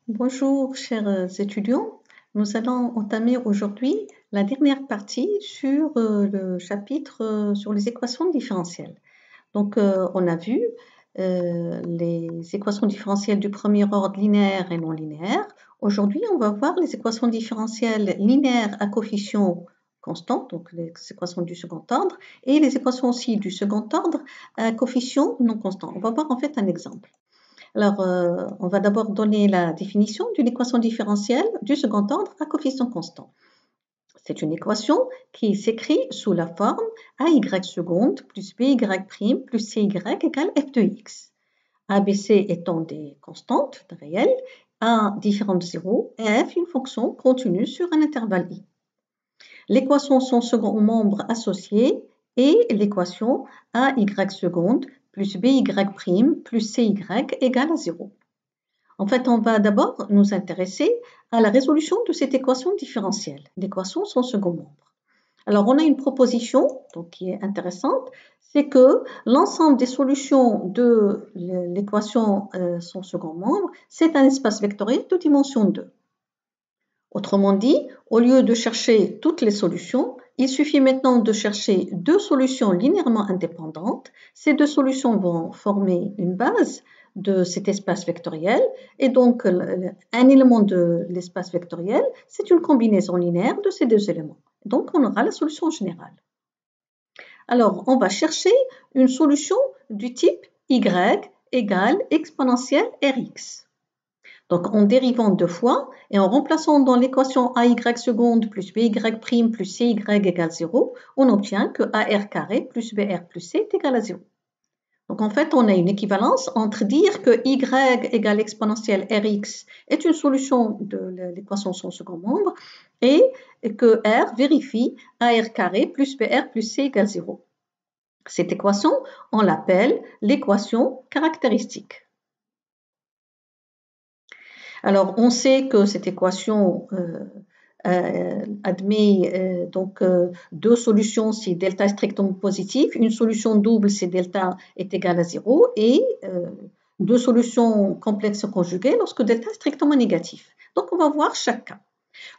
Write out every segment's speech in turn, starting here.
Bonjour chers étudiants, nous allons entamer aujourd'hui la dernière partie sur le chapitre sur les équations différentielles. Donc on a vu les équations différentielles du premier ordre linéaire et non linéaire. Aujourd'hui on va voir les équations différentielles linéaires à coefficients constants, donc les équations du second ordre, et les équations aussi du second ordre à coefficients non constants. On va voir en fait un exemple. Alors, on va d'abord donner la définition d'une équation différentielle du second ordre à coefficient constant. C'est une équation qui s'écrit sous la forme AY seconde plus BY' plus CY égale f de x. A, B, C étant des constantes réelles, A différent de 0 et f une fonction continue sur un intervalle i. L'équation son second membre associé est l'équation AY seconde plus BY' plus CY égale à 0. En fait, on va d'abord nous intéresser à la résolution de cette équation différentielle, l'équation son second membre. Alors, on a une proposition donc, qui est intéressante, c'est que l'ensemble des solutions de l'équation son second membre, c'est un espace vectoriel de dimension 2. Autrement dit, au lieu de chercher toutes les solutions, il suffit maintenant de chercher deux solutions linéairement indépendantes. Ces deux solutions vont former une base de cet espace vectoriel et donc un élément de l'espace vectoriel, c'est une combinaison linéaire de ces deux éléments. Donc on aura la solution générale. Alors on va chercher une solution du type y égale exponentielle rx. Donc, en dérivant deux fois et en remplaçant dans l'équation AY seconde plus BY' plus CY égale 0, on obtient que AR carré plus BR plus C est égal à 0. Donc, en fait, on a une équivalence entre dire que Y égale exponentielle Rx est une solution de l'équation son second membre et que R vérifie AR carré plus BR plus C égale 0. Cette équation, on l'appelle l'équation caractéristique. Alors, on sait que cette équation admet deux solutions si delta est strictement positif, une solution double si delta est égal à 0 et deux solutions complexes conjuguées lorsque delta est strictement négatif. Donc, on va voir chaque cas.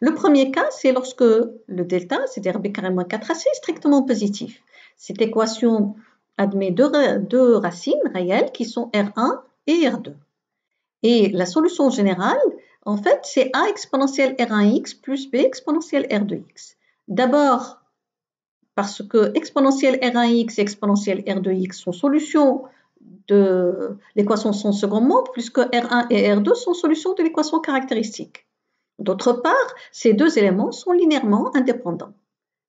Le premier cas, c'est lorsque le delta, c'est-à-dire b carré moins 4ac, est strictement positif. Cette équation admet deux racines réelles qui sont R1 et R2. Et la solution générale, en fait, c'est A exponentielle R1x plus B exponentielle R2x. D'abord, parce que exponentielle R1x et exponentielle R2x sont solutions de l'équation son second membre, puisque R1 et R2 sont solutions de l'équation caractéristique. D'autre part, ces deux éléments sont linéairement indépendants.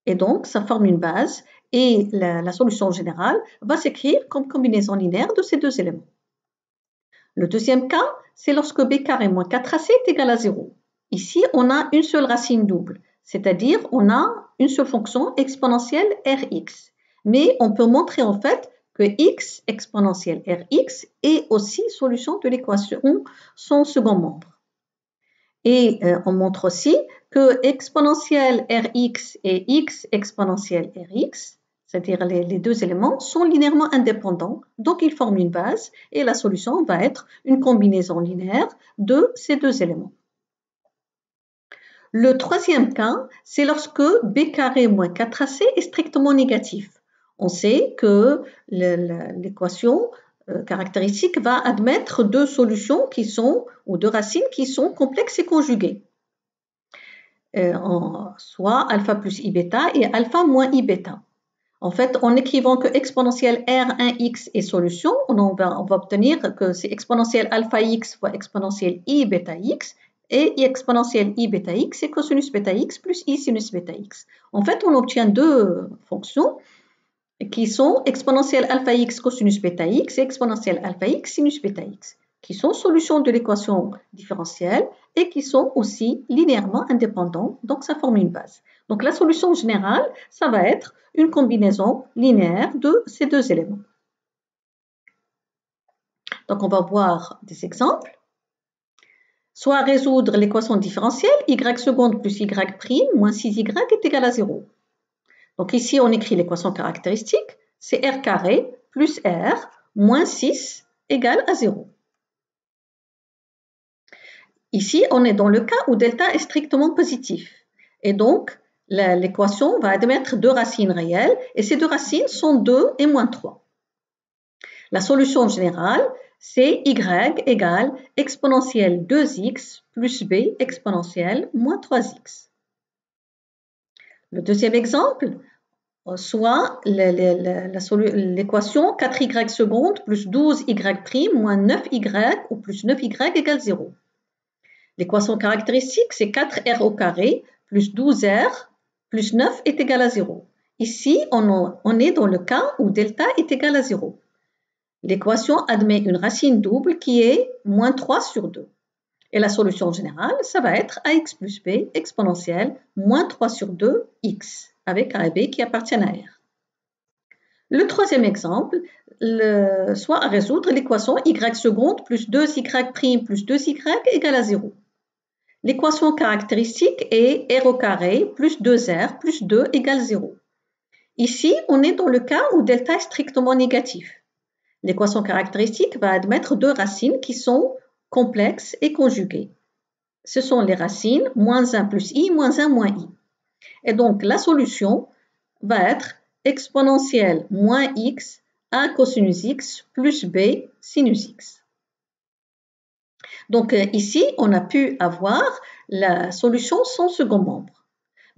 Et donc, ça forme une base et la solution générale va s'écrire comme combinaison linéaire de ces deux éléments. Le deuxième cas, c'est lorsque b carré moins 4ac est égal à 0. Ici, on a une seule racine double, c'est-à-dire on a une seule fonction exponentielle Rx. Mais on peut montrer en fait que x exponentielle Rx est aussi solution de l'équation son second membre. Et on montre aussi que exponentielle Rx et x exponentielle Rx, c'est-à-dire les deux éléments, sont linéairement indépendants, donc ils forment une base et la solution va être une combinaison linéaire de ces deux éléments. Le troisième cas, c'est lorsque b carré moins 4ac est strictement négatif. On sait que l'équation caractéristique va admettre deux solutions qui sont, ou deux racines qui sont complexes et conjuguées. Soit alpha plus i bêta et alpha moins i bêta. En fait, en écrivant que exponentielle R1x est solution, on va obtenir que c'est exponentielle alpha x fois exponentielle i bêta x et exponentielle i bêta x c'est cosinus bêta x plus i sinus bêta x. En fait, on obtient deux fonctions qui sont exponentielle alpha x cosinus bêta x et exponentielle alpha x sinus bêta x, qui sont solutions de l'équation différentielle et qui sont aussi linéairement indépendants, donc ça forme une base. Donc la solution générale, ça va être une combinaison linéaire de ces deux éléments. Donc on va voir des exemples. Soit résoudre l'équation différentielle, y seconde plus y prime moins 6y est égal à 0. Donc ici, on écrit l'équation caractéristique, c'est r carré plus r moins 6 égale à 0. Ici, on est dans le cas où delta est strictement positif. Et donc, l'équation va admettre deux racines réelles, et ces deux racines sont 2 et moins 3. La solution générale, c'est y égale exponentielle 2x plus b exponentielle moins 3x. Le deuxième exemple, soit l'équation 4y seconde plus 12y' moins 9y ou plus 9y égale 0. L'équation caractéristique, c'est 4r au carré plus 12r plus 9 est égal à 0. Ici, on est dans le cas où delta est égal à 0. L'équation admet une racine double qui est moins 3 sur 2. Et la solution générale, ça va être ax plus b exponentielle moins 3 sur 2 x, avec a et b qui appartiennent à r. Le troisième exemple, soit à résoudre l'équation y seconde plus 2y' plus 2y égale à 0. L'équation caractéristique est r au carré plus 2r plus 2 égale 0. Ici, on est dans le cas où delta est strictement négatif. L'équation caractéristique va admettre deux racines qui sont complexes et conjuguées. Ce sont les racines moins 1 plus i moins 1 moins i. Et donc, la solution va être exponentielle moins x a cosinus x plus b sinus x. Donc ici, on a pu avoir la solution sans second membre.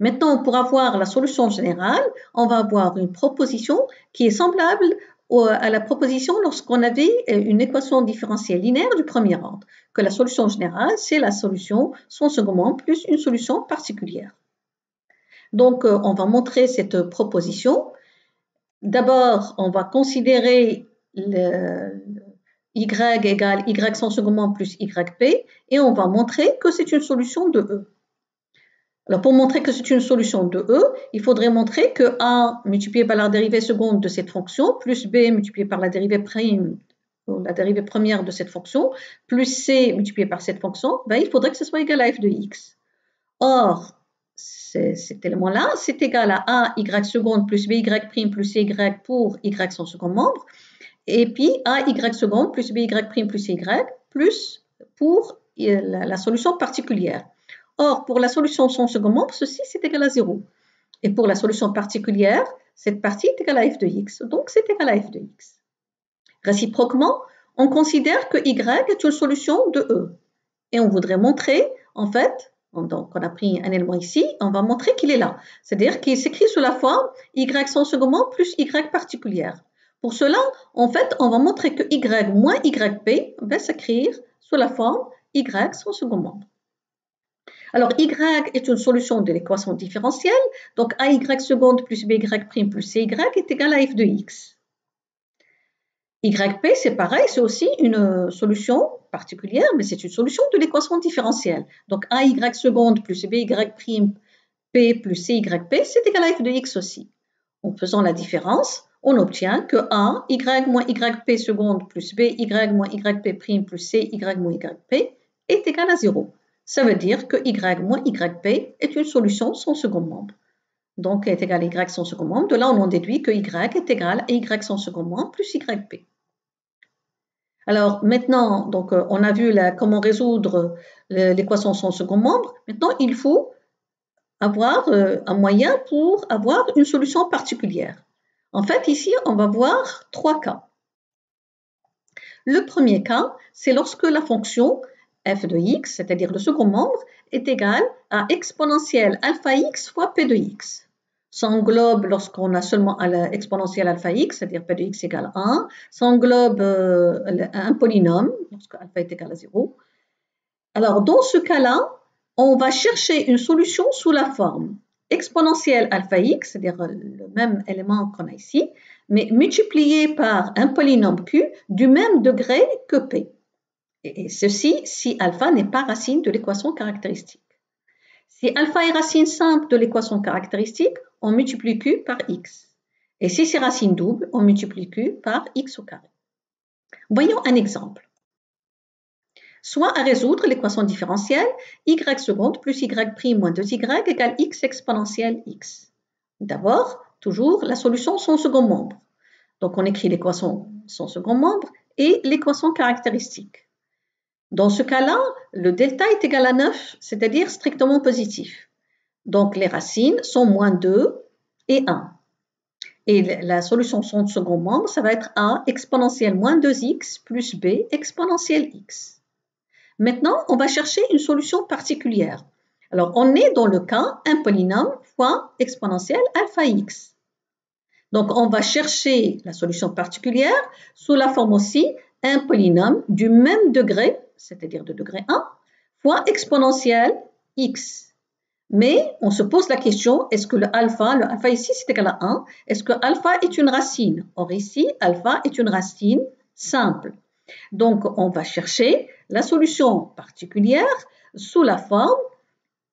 Maintenant, pour avoir la solution générale, on va avoir une proposition qui est semblable à la proposition lorsqu'on avait une équation différentielle linéaire du premier ordre, que la solution générale, c'est la solution sans second membre plus une solution particulière. Donc, on va montrer cette proposition. D'abord, on va considérer y égale y sans second membre plus yp et on va montrer que c'est une solution de E. Alors pour montrer que c'est une solution de E, il faudrait montrer que A multiplié par la dérivée seconde de cette fonction plus B multiplié par la dérivée prime ou la dérivée première de cette fonction plus C multiplié par cette fonction, il faudrait que ce soit égal à f de x. Or, cet élément-là, c'est égal à A y seconde plus B y prime plus C y pour y sans second membre. Et puis A y seconde plus by prime plus y plus pour la solution particulière. Or, pour la solution sans second membre, ceci c'est égal à 0. Et pour la solution particulière, cette partie est égale à f de x. Donc, c'est égal à f de x. Réciproquement, on considère que y est une solution de E. Et on voudrait montrer, en fait, donc on a pris un élément ici, on va montrer qu'il est là. C'est-à-dire qu'il s'écrit sous la forme y sans second membre plus y particulière. Pour cela, en fait, on va montrer que y moins yp va s'écrire sous la forme y sans second membre. Alors, y est une solution de l'équation différentielle, donc ay seconde plus by prime plus cy est égal à f de x. Yp, c'est pareil, c'est aussi une solution particulière, mais c'est une solution de l'équation différentielle. Donc, ay seconde plus by prime p plus cyp, c'est égal à f de x aussi. En faisant la différence, on obtient que a, y moins yp seconde plus b, y moins yp prime plus c, y moins yp est égal à 0. Ça veut dire que y moins yp est une solution sans second membre. Donc, est égal à y sans second membre. De là, on en déduit que y est égal à y sans second membre plus yp. Alors, maintenant, donc, on a vu comment résoudre l'équation sans second membre. Maintenant, il faut avoir un moyen pour avoir une solution particulière. En fait, ici, on va voir trois cas. Le premier cas, c'est lorsque la fonction f de x, c'est-à-dire le second membre, est égale à exponentielle alpha x fois p de x. Ça englobe lorsqu'on a seulement l'exponentielle alpha x, c'est-à-dire p de x égale 1, ça englobe un polynôme, lorsque alpha est égal à 0. Alors, dans ce cas-là, on va chercher une solution sous la forme exponentielle alpha x, c'est-à-dire le même élément qu'on a ici, mais multiplié par un polynôme q du même degré que p. Et ceci si alpha n'est pas racine de l'équation caractéristique. Si alpha est racine simple de l'équation caractéristique, on multiplie q par x. Et si c'est racine double, on multiplie q par x au carré. Voyons un exemple. Soit à résoudre l'équation différentielle y seconde plus y prime moins 2y égale x exponentielle x. D'abord, toujours la solution sans second membre. Donc on écrit l'équation sans second membre et l'équation caractéristique. Dans ce cas-là, le delta est égal à 9, c'est-à-dire strictement positif. Donc, les racines sont moins 2 et 1. Et la solution son second membre, ça va être a exponentielle moins 2x plus b exponentielle x. Maintenant, on va chercher une solution particulière. Alors, on est dans le cas un polynôme fois exponentielle alpha x. Donc, on va chercher la solution particulière sous la forme aussi un polynôme du même degré, c'est-à-dire de degré 1, fois exponentielle x. Mais on se pose la question, est-ce que le alpha ici c'est égal à 1, est-ce que alpha est une racine? Or ici, alpha est une racine simple. Donc, on va chercher la solution particulière sous la forme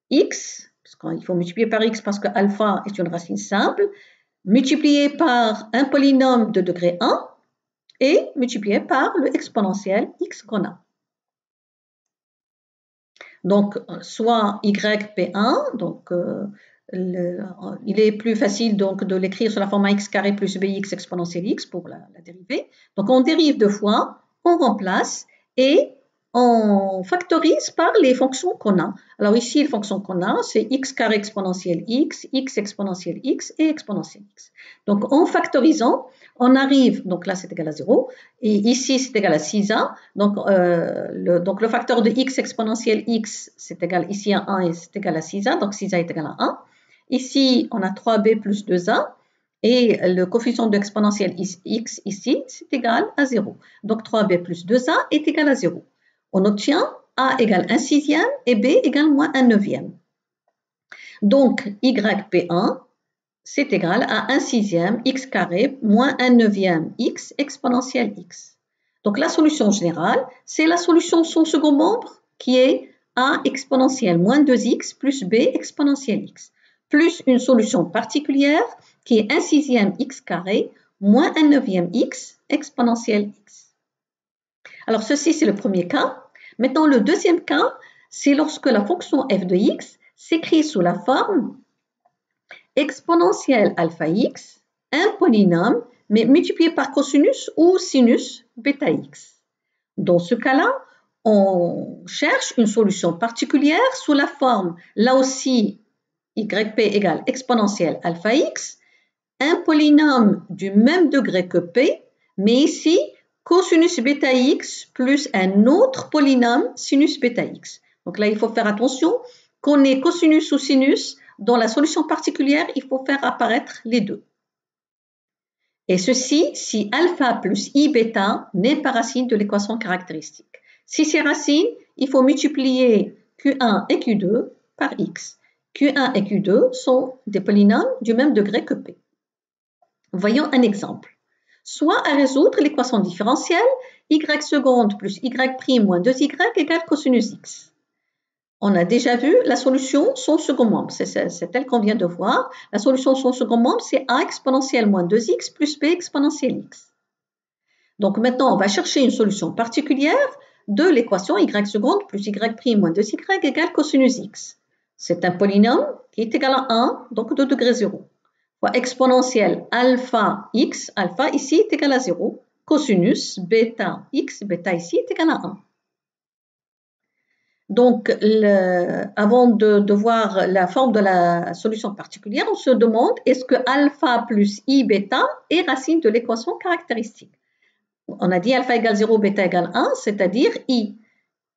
x, parce qu'il faut multiplier par x parce que alpha est une racine simple, multiplié par un polynôme de degré 1 et multiplié par le exponentiel x qu'on a. Donc, soit yp1, donc il est plus facile donc de l'écrire sous la forme x carré plus bx exponentielle x pour la dérivée. Donc, on dérive deux fois, on remplace et on factorise par les fonctions qu'on a. Alors ici, les fonctions qu'on a, c'est x carré exponentielle x exponentielle x et exponentielle x. Donc, en factorisant, on arrive, donc là c'est égal à 0, et ici c'est égal à 6a, donc le facteur de x exponentielle x, c'est égal ici à 1 et c'est égal à 6a, donc 6a est égal à 1. Ici, on a 3b plus 2a, et le coefficient de exponentielle x ici, c'est égal à 0. Donc 3b plus 2a est égal à 0. On obtient a égale 1 sixième et b égale moins 1 neuvième. Donc yp1, c'est égal à 1 sixième x carré moins 1 neuvième x exponentielle x. Donc la solution générale, c'est la solution son second membre qui est a exponentielle moins 2x plus b exponentielle x, plus une solution particulière qui est 1 sixième x carré moins 1 neuvième x exponentielle x. Alors ceci c'est le premier cas. Maintenant le deuxième cas, c'est lorsque la fonction f de x s'écrit sous la forme exponentielle alpha x, un polynôme, mais multiplié par cosinus ou sinus bêta x. Dans ce cas-là, on cherche une solution particulière sous la forme, là aussi, yp égale exponentielle alpha x, un polynôme du même degré que p, mais ici, cosinus bêta x plus un autre polynôme sinus bêta x. Donc là, il faut faire attention qu'on ait cosinus ou sinus. Dans la solution particulière, il faut faire apparaître les deux. Et ceci si alpha plus i bêta n'est pas racine de l'équation caractéristique. Si c'est racine, il faut multiplier Q1 et Q2 par x. Q1 et Q2 sont des polynômes du même degré que P. Voyons un exemple. Soit à résoudre l'équation différentielle y seconde plus y' moins 2y égale cosinus x. On a déjà vu la solution son second membre, c'est elle qu'on vient de voir. La solution son second membre, c'est a exponentielle moins 2x plus b exponentielle x. Donc maintenant, on va chercher une solution particulière de l'équation y seconde plus y' moins 2y égale cosinus x. C'est un polynôme qui est égal à 1, donc de degré 0. Fois exponentielle alpha x, alpha ici est égal à 0, cosinus bêta x, bêta ici est égal à 1. Donc, avant de voir la forme de la solution particulière, on se demande est-ce que alpha plus i bêta est racine de l'équation caractéristique? On a dit alpha égale 0, bêta égale 1, c'est-à-dire i.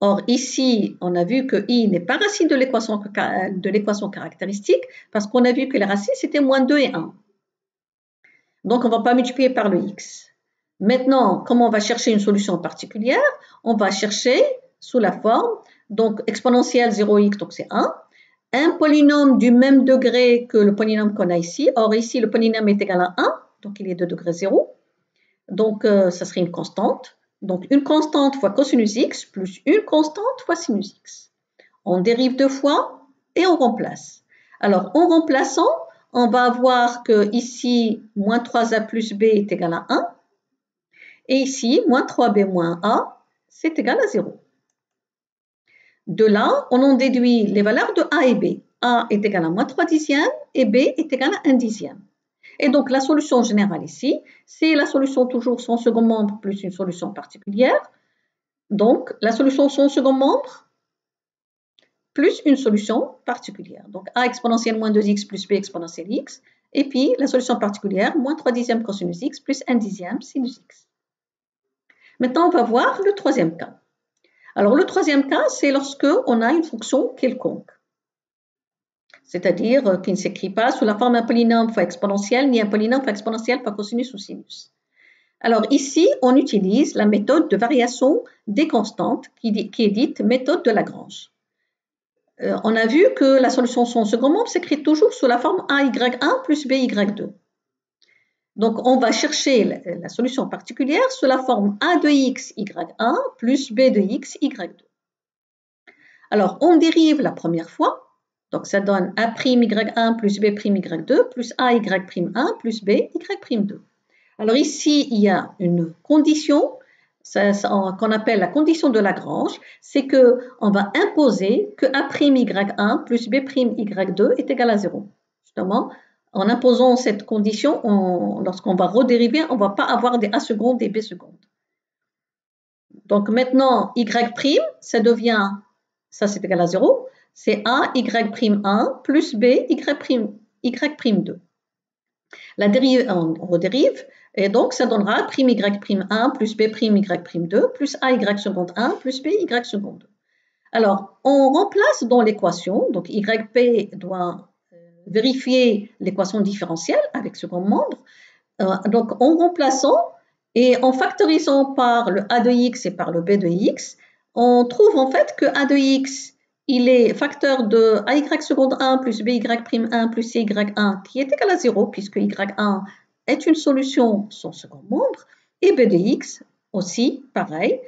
Or, ici, on a vu que i n'est pas racine de l'équation caractéristique parce qu'on a vu que les racines, c'était moins 2 et 1. Donc, on ne va pas multiplier par le x. Maintenant, comment on va chercher une solution particulière? On va chercher sous la forme, donc exponentielle 0x, donc c'est 1. Un polynôme du même degré que le polynôme qu'on a ici. Or, ici, le polynôme est égal à 1, donc il est de degré 0. Donc, ça serait une constante. Donc, une constante fois cosinus x plus une constante fois sinus x. On dérive deux fois et on remplace. Alors, en remplaçant, on va voir que ici, moins 3a plus b est égal à 1. Et ici, moins 3b moins a, c'est égal à 0. De là, on en déduit les valeurs de a et b. A est égal à moins 3 dixièmes et b est égal à 1 dixième. Et donc, la solution générale ici, c'est la solution toujours son second membre plus une solution particulière. Donc, la solution son second membre plus une solution particulière. Donc, a exponentielle moins 2x plus b exponentielle x. Et puis, la solution particulière, moins 3 dixièmes cosinus x plus 1 dixième sinus x. Maintenant, on va voir le troisième cas. Alors, le troisième cas, c'est lorsque on a une fonction quelconque. C'est-à-dire qui ne s'écrit pas sous la forme un polynôme fois exponentielle, ni un polynôme fois exponentielle fois cosinus ou sinus. Alors ici, on utilise la méthode de variation des constantes qui est dite méthode de Lagrange. On a vu que la solution son second membre s'écrit toujours sous la forme AY1 plus BY2. Donc on va chercher la solution particulière sous la forme A de x y1 plus B de x y2. Alors on dérive la première fois, donc ça donne A'y1 plus B'y2 plus AY'1 plus BY'2. Alors ici, il y a une condition qu'on appelle la condition de Lagrange, c'est qu'on va imposer que A'y1 plus B'y2 est égal à 0. Justement, en imposant cette condition, lorsqu'on va redériver, on ne va pas avoir des A secondes et B secondes. Donc maintenant, Y', ça devient, ça c'est égal à 0, c'est A'Y'1 plus B'Y'2. La dérive, on redérive, et donc ça donnera Y'Y'1 plus B'Y'2 plus AY seconde 1 plus BY seconde 2. Alors, on remplace dans l'équation, donc YP doit vérifier l'équation différentielle avec second membre. Donc, en remplaçant et en factorisant par le A de x et par le B de x, on trouve en fait que A de x, il est facteur de AY seconde 1 plus BY'1 plus CY1 qui est égal à 0 puisque Y1 est une solution son second membre et B de x aussi, pareil,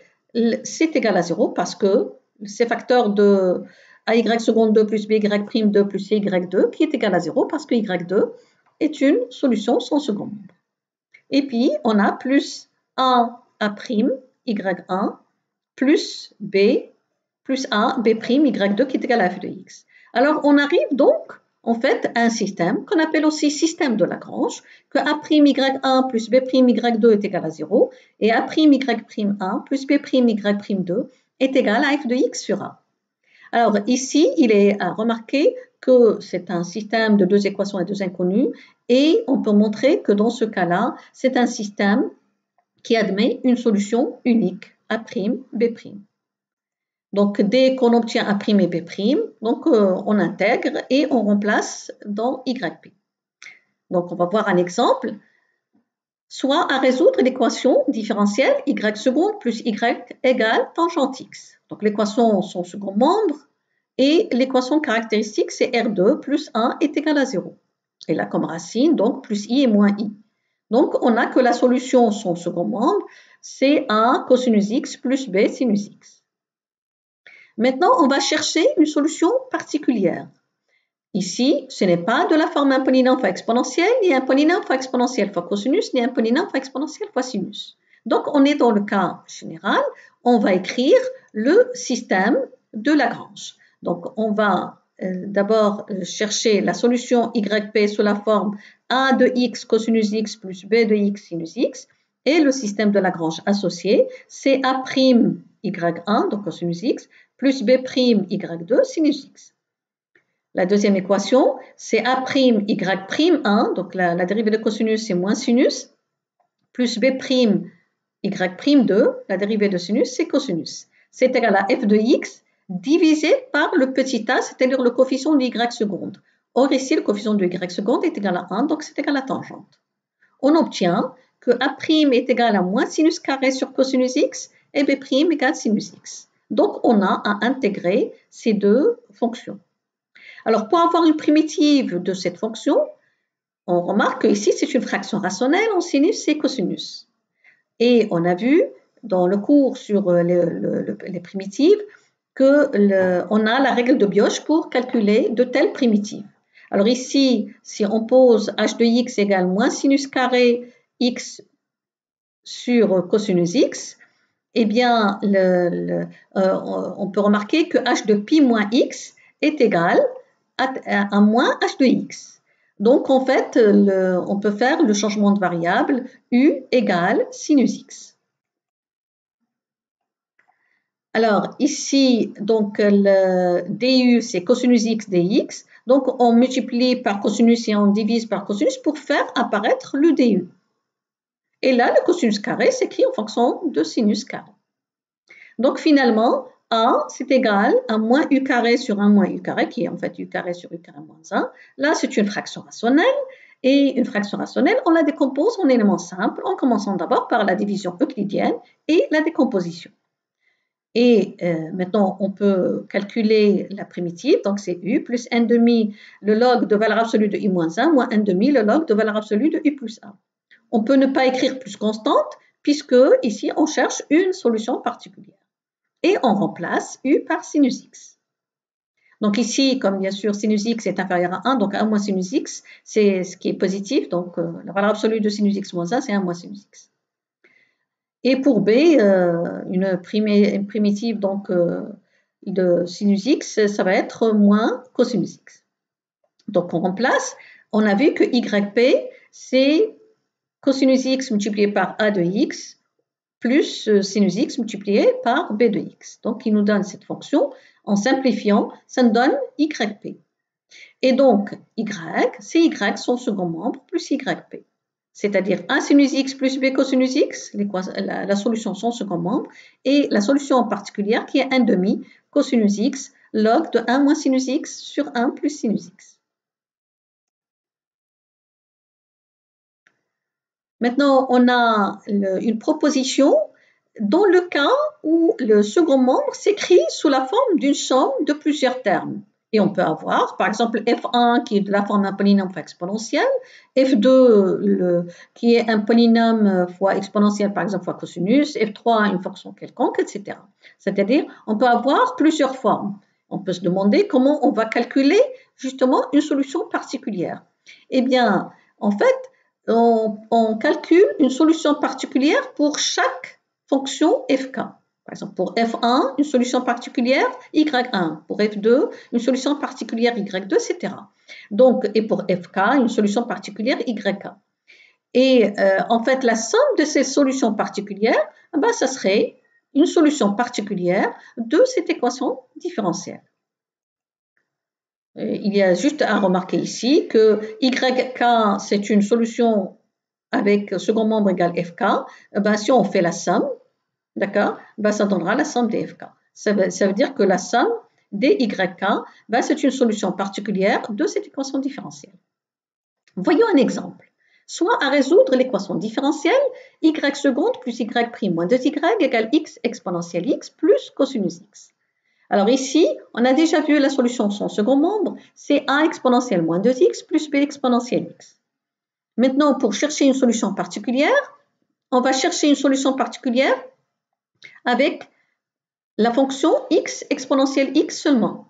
c'est égal à 0 parce que c'est facteur de AY seconde 2 plus BY'2 plus CY2 qui est égal à 0 parce que Y2 est une solution son second membre. Et puis, on a plus A, Y1 plus B plus A, B', Y2 qui est égal à f de x. Alors, on arrive donc, en fait, à un système qu'on appelle aussi système de Lagrange, que A'Y1 plus B'Y2 est égal à 0 et A'Y'1 plus B'Y'2 est égal à f de x sur A. Alors, ici, il est à remarquer que c'est un système de deux équations et deux inconnues et on peut montrer que dans ce cas-là, c'est un système qui admet une solution unique, A', B'. Donc, dès qu'on obtient A' et B', donc, on intègre et on remplace dans YP. Donc, on va voir un exemple. Soit à résoudre l'équation différentielle y seconde plus y égale tangente x. Donc, l'équation son second membre et l'équation caractéristique, c'est R2 plus 1 est égal à 0. Et là, comme racine, donc plus i et moins i. Donc, on a que la solution son second membre, c'est A cosinus x plus B sinus x. Maintenant, on va chercher une solution particulière. Ici, ce n'est pas de la forme un polynôme fois exponentielle, ni un polynôme fois exponentielle fois cosinus, ni un polynôme fois exponentielle fois sinus. Donc, on est dans le cas général, on va écrire le système de Lagrange. Donc, on va d'abord chercher la solution YP sous la forme A de x cosinus x plus B de x sinus x, et le système de Lagrange associé, c'est A'Y1, donc cosinus x, plus B'Y2 sinus x. La deuxième équation, c'est A'Y'1, donc la dérivée de cosinus, c'est moins sinus, plus B'Y'2, la dérivée de sinus, c'est cosinus. C'est égal à f de x divisé par le petit a, c'est-à-dire le coefficient de y seconde. Or, ici, le coefficient de y seconde est égal à 1, donc c'est égal à tangente. On obtient que A' est égal à moins sinus carré sur cosinus x et B' égale sinus x. Donc, on a à intégrer ces deux fonctions. Alors, pour avoir une primitive de cette fonction, on remarque qu'ici, c'est une fraction rationnelle en sinus et cosinus. Et on a vu dans le cours sur les primitives qu'on a la règle de Bioch pour calculer de telles primitives. Alors ici, si on pose h de x égale moins sinus carré x sur cosinus x, eh bien, on peut remarquer que h de pi moins x est égal à moins h de x. Donc, en fait, on peut faire le changement de variable u égale sinus x. Alors, ici, donc, le du, c'est cosinus x dx. Donc, on multiplie par cosinus et on divise par cosinus pour faire apparaître le du. Et là, le cosinus carré s'écrit en fonction de sinus carré. Donc, finalement, A, c'est égal à moins u carré sur 1 moins u carré, qui est en fait u carré sur u carré moins 1. Là, c'est une fraction rationnelle. Et une fraction rationnelle, on la décompose en éléments simples, en commençant d'abord par la division euclidienne et la décomposition. Et maintenant, on peut calculer la primitive, donc c'est u plus 1 demi le log de valeur absolue de u moins 1, moins 1 demi le log de valeur absolue de u plus 1. On peut ne pas écrire plus constante, puisque ici, on cherche une solution particulière. Et on remplace u par sinus x. Donc ici, comme bien sûr sinus x est inférieur à 1, donc 1 moins sinus x, c'est ce qui est positif, donc la valeur absolue de sinus x moins 1, c'est 1 moins sinus x. Et pour B, une primitive donc, de sinus x, ça va être moins cosinus x. Donc on remplace, on a vu que yp, c'est cosinus x multiplié par a de x plus sinus x multiplié par b de x. Donc il nous donne cette fonction. En simplifiant, ça nous donne yp. Et donc y, c'est y son second membre plus yp. C'est-à-dire 1 sinus x plus b cosinus x, la solution son second membre, et la solution particulière qui est 1 demi cosinus x log de 1 moins sinus x sur 1 plus sinus x. Maintenant, on a une proposition dans le cas où le second membre s'écrit sous la forme d'une somme de plusieurs termes. Et on peut avoir, par exemple, f1 qui est de la forme d'un polynôme fois exponentielle, f2 qui est un polynôme fois exponentielle, par exemple, fois cosinus, f3 une fonction quelconque, etc. C'est-à-dire, on peut avoir plusieurs formes. On peut se demander comment on va calculer justement une solution particulière. Eh bien, en fait, on calcule une solution particulière pour chaque fonction fk. Par exemple, pour f1, une solution particulière y1. Pour f2, une solution particulière y2, etc. Donc, et pour fk, une solution particulière yk. Et en fait, la somme de ces solutions particulières, ben, ça serait une solution particulière de cette équation différentielle. Il y a juste à remarquer ici que YK, c'est une solution avec second membre égal FK. Ben, si on fait la somme, d'accord, ben, ça donnera la somme des FK. Ça veut dire que la somme des YK, ben, c'est une solution particulière de cette équation différentielle. Voyons un exemple. Soit à résoudre l'équation différentielle y seconde plus y' moins 2y égale x exponentielle x plus cosinus x. Alors ici, on a déjà vu la solution sans second membre, c'est a exponentielle moins 2x plus b exponentielle x. Maintenant, pour chercher une solution particulière, on va chercher une solution particulière avec la fonction x exponentielle x seulement.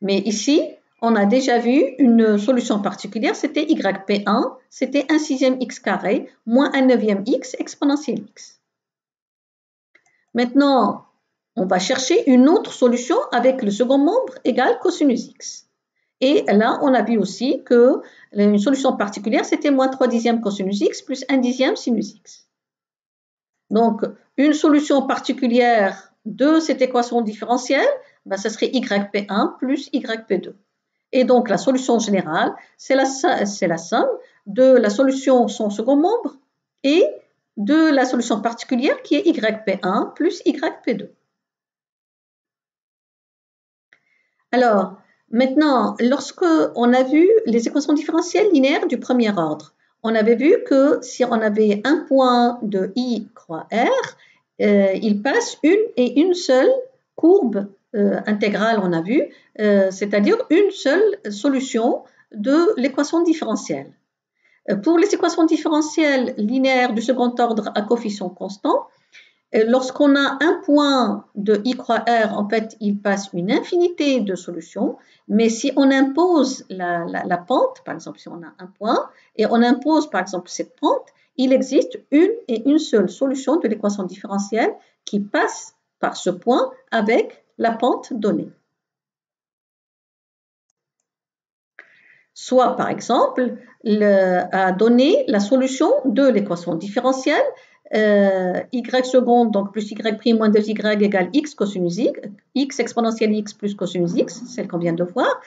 Mais ici, on a déjà vu une solution particulière, c'était yp1, c'était 1 sixième x carré moins 1 neuvième x exponentielle x. Maintenant, on va chercher une autre solution avec le second membre égal cosinus x. Et là, on a vu aussi que une solution particulière, c'était moins 3 dixièmes cosinus x plus 1 dixième sinus x. Donc, une solution particulière de cette équation différentielle, ben, ça serait yp1 plus yp2. Et donc, la solution générale, c'est la somme de la solution sans second membre et de la solution particulière qui est yp1 plus yp2. Alors, maintenant, lorsque on a vu les équations différentielles linéaires du premier ordre, on avait vu que si on avait un point de i croix r, il passe une et une seule courbe intégrale, on a vu, c'est-à-dire une seule solution de l'équation différentielle. Pour les équations différentielles linéaires du second ordre à coefficient constant, lorsqu'on a un point de i croix r, en fait, il passe une infinité de solutions, mais si on impose la pente, par exemple, si on a un point, et on impose, par exemple, cette pente, il existe une et une seule solution de l'équation différentielle qui passe par ce point avec la pente donnée. Soit, par exemple, à donner la solution de l'équation différentielle y seconde, donc plus y prime moins 2y égale x cosinus x exponentielle x plus cosinus x, celle qu'on vient de voir,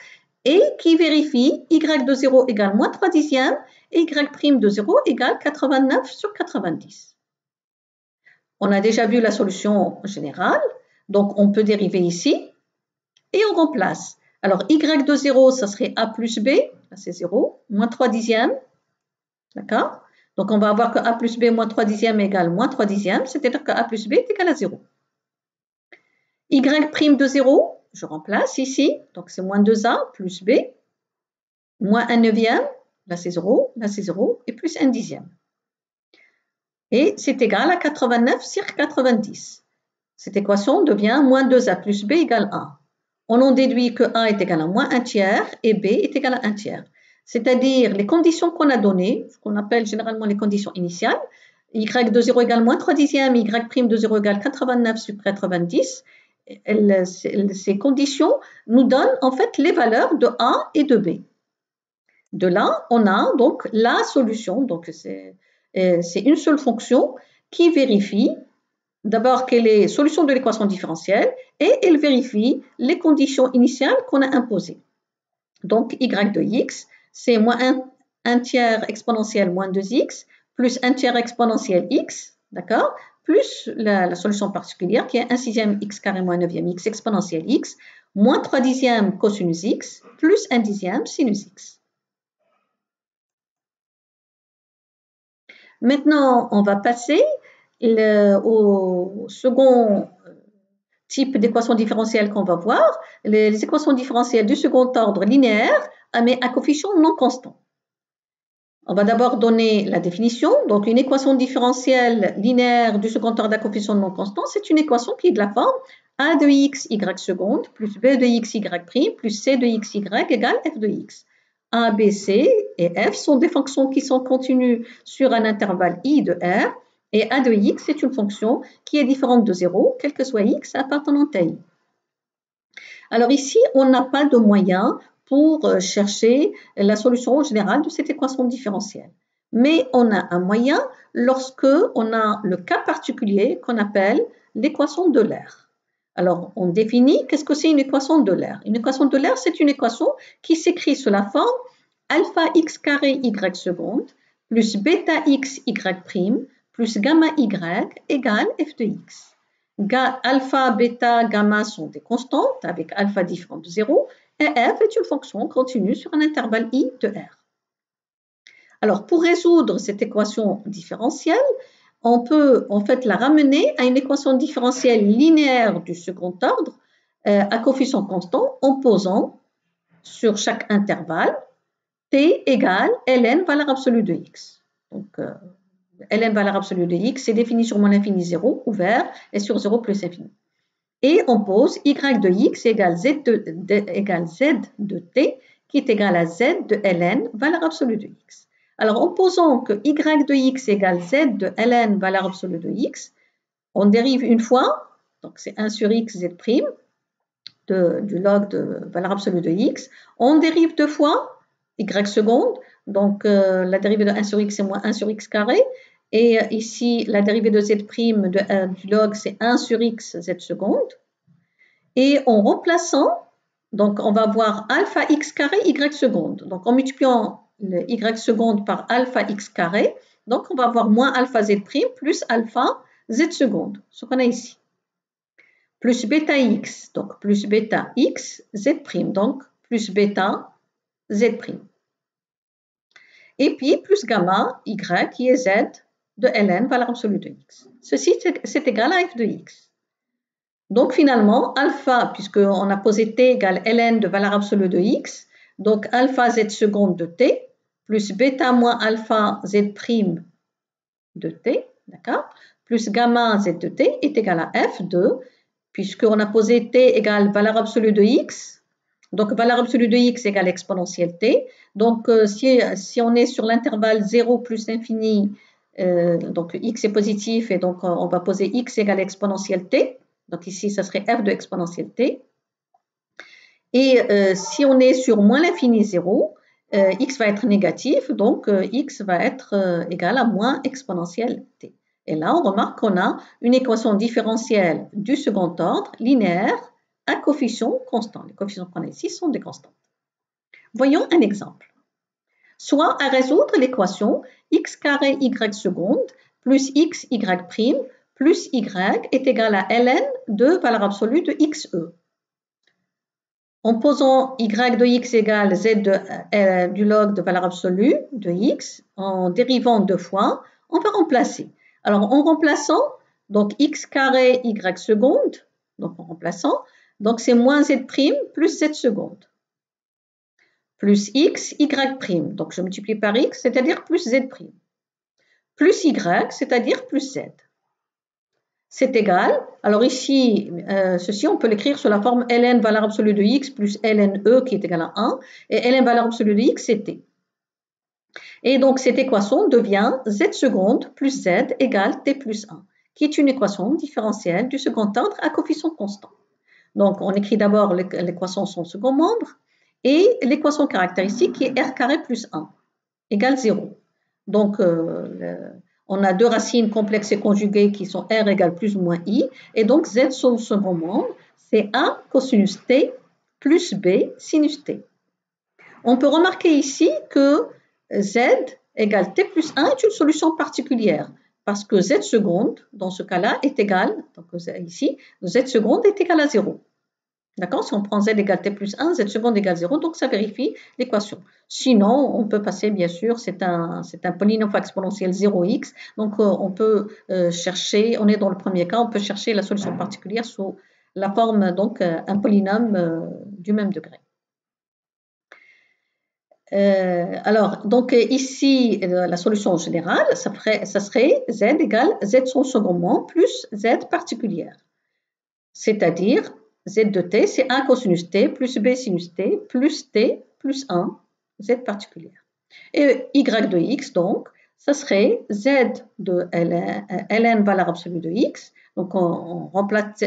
et qui vérifie y de 0 égale moins 3 dixièmes et y prime de 0 égale 89 sur 90. On a déjà vu la solution générale, donc on peut dériver ici et on remplace. Alors y de 0, ça serait a plus b, là c'est 0, moins 3 dixièmes, d'accord? Donc on va avoir que a plus b moins 3 dixièmes égale moins 3 dixièmes, c'est-à-dire que a plus b est égal à 0. Y prime de 0, je remplace ici, donc c'est moins 2a plus b, moins 1 neuvième, là c'est 0, et plus 1 dixième. Et c'est égal à 89 sur 90. Cette équation devient moins 2a plus b égale 1. On en déduit que a est égal à moins 1 tiers et b est égal à 1 tiers. C'est-à-dire les conditions qu'on a données, ce qu'on appelle généralement les conditions initiales, y de 0 égale moins 3 dixièmes, y prime de 0 égale 89 sur 90, ces conditions nous donnent en fait les valeurs de a et de b. De là, on a donc la solution, donc c'est une seule fonction qui vérifie d'abord qu'elle est solution de l'équation différentielle et elle vérifie les conditions initiales qu'on a imposées. Donc y de x, c'est moins 1 tiers exponentielle moins 2x plus 1 tiers exponentielle x, d'accord, plus la solution particulière qui est 1 sixième x carré moins 9e x exponentielle x, moins 3 dixièmes cosinus x, plus 1 dixième sinus x. Maintenant, on va passer au second type d'équation différentielle qu'on va voir, les équations différentielles du second ordre linéaire, mais à coefficient non constant. On va d'abord donner la définition. Donc, une équation différentielle linéaire du second ordre à coefficient non constant, c'est une équation qui est de la forme a de x y seconde plus b de x y prime plus c de x y égale f de x. A, B, C et f sont des fonctions qui sont continues sur un intervalle i de r, et a de x est une fonction qui est différente de 0, quel que soit x appartenant à i. Alors ici, on n'a pas de moyen pour chercher la solution générale de cette équation différentielle. Mais on a un moyen lorsque on a le cas particulier qu'on appelle l'équation d'Euler. Alors, on définit qu'est-ce que c'est une équation d'Euler. Une équation d'Euler, c'est une équation qui s'écrit sous la forme alpha x carré y seconde plus bêta x y prime plus gamma y égale f de x. Alpha, bêta, gamma sont des constantes avec alpha différent de 0 et f est une fonction continue sur un intervalle i de r. Alors, pour résoudre cette équation différentielle, on peut en fait la ramener à une équation différentielle linéaire du second ordre à coefficient constant en posant sur chaque intervalle t égale ln valeur absolue de x. Donc, ln valeur absolue de x est définie sur moins l'infini 0, ouvert, et sur 0 plus infini. Et on pose y de x égale z de t, qui est égal à z de ln valeur absolue de x. Alors, en posant que y de x égale z de ln valeur absolue de x, on dérive une fois, donc c'est 1 sur x z prime, du log de valeur absolue de x. On dérive deux fois, y seconde, donc la dérivée de 1 sur x c'est moins 1 sur x carré, et ici la dérivée de z prime du log c'est 1 sur x z seconde. Et en remplaçant, donc on va avoir alpha x carré y seconde. Donc en multipliant le y seconde par alpha x carré, donc on va avoir moins alpha z prime plus alpha z seconde, ce qu'on a ici. Plus bêta x, donc plus bêta x z prime, donc plus bêta z prime. Et puis plus gamma y qui est z de ln valeur absolue de x. Ceci c'est égal à f de x. Donc finalement, alpha, puisqu'on a posé t égale ln de valeur absolue de x, donc alpha z seconde de t, plus bêta moins alpha z prime de t, d'accord, plus gamma z de t est égal à f de, puisqu'on a posé t égale valeur absolue de x, donc valeur absolue de x égale exponentielle t, donc si on est sur l'intervalle 0 plus infini, donc x est positif et donc on va poser x égale exponentielle t, donc ici ça serait f de exponentielle t, et si on est sur moins l'infini 0, x va être négatif, donc x va être égal à moins exponentielle t. Et là, on remarque qu'on a une équation différentielle du second ordre, linéaire, à coefficient constant. Les coefficients qu'on a ici sont des constantes. Voyons un exemple. Soit à résoudre l'équation x carré y seconde plus x y prime plus y est égal à ln de valeur absolue de xe. En posant y de x égale z du log de valeur absolue de x, en dérivant deux fois, on va remplacer. Alors, en remplaçant, donc x carré y seconde, donc en remplaçant, donc c'est moins z prime plus z seconde, plus x, y prime, donc je multiplie par x, c'est-à-dire plus z prime, plus y, c'est-à-dire plus z. C'est égal, alors ici, ceci on peut l'écrire sous la forme ln valeur absolue de x plus ln e qui est égal à 1, et ln valeur absolue de x c'est t. Et donc cette équation devient z seconde plus z égale t plus 1, qui est une équation différentielle du second ordre à coefficient constant. Donc on écrit d'abord l'équation son second membre, et l'équation caractéristique qui est r carré plus 1 égale 0. Donc, on a deux racines complexes et conjuguées qui sont r égale plus ou moins i, et donc z son second membre, c'est a cosinus t plus b sinus t. On peut remarquer ici que z égale t plus 1 est une solution particulière, parce que z seconde, dans ce cas-là, est égal, donc ici, z seconde est égal à 0. D'accord? Si on prend z égale t plus 1, z seconde égale 0, donc ça vérifie l'équation. Sinon, on peut passer, bien sûr, c'est un polynôme exponentiel 0x, donc on peut chercher, on est dans le premier cas, on peut chercher la solution particulière sous la forme, donc un polynôme du même degré. Alors, donc ici, la solution générale, ça serait z égale z son second membre plus z particulière, c'est-à-dire z de t, c'est 1 cosinus t plus b sinus t plus t plus 1, z particulière. Et y de x, donc, ça serait z de ln valeur absolue de x, donc on remplace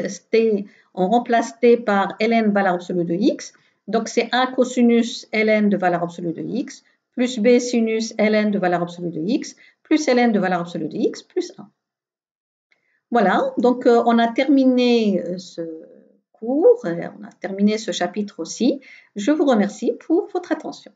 t par ln valeur absolue de x, donc c'est 1 cosinus ln de valeur absolue de x plus b sinus ln de valeur absolue de x plus ln de valeur absolue de x plus 1. Voilà, donc on a terminé ce cours, on a terminé ce chapitre aussi. Je vous remercie pour votre attention.